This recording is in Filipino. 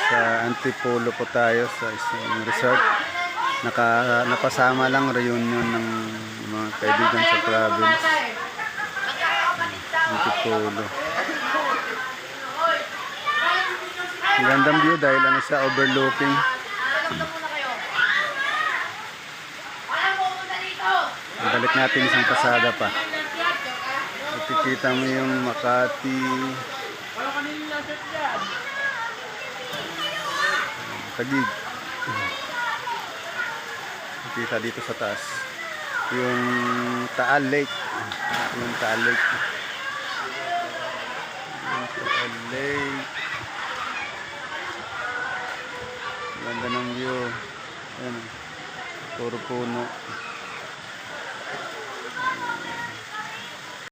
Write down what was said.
Sa Antipolo po tayo sa isang resort. Napasama lang reunion ng mga kaibigan sa province. Antipolo. Ang gandang view dahil ano siya, overlooking. Balik natin isang pasada pa. Makikita mo yung Makati. Taguig. Kita dito sa taas yung Taal Lake. Yung Taal Lake. Yung Taal Lake. Ganda ng view. Ayan, puro puno.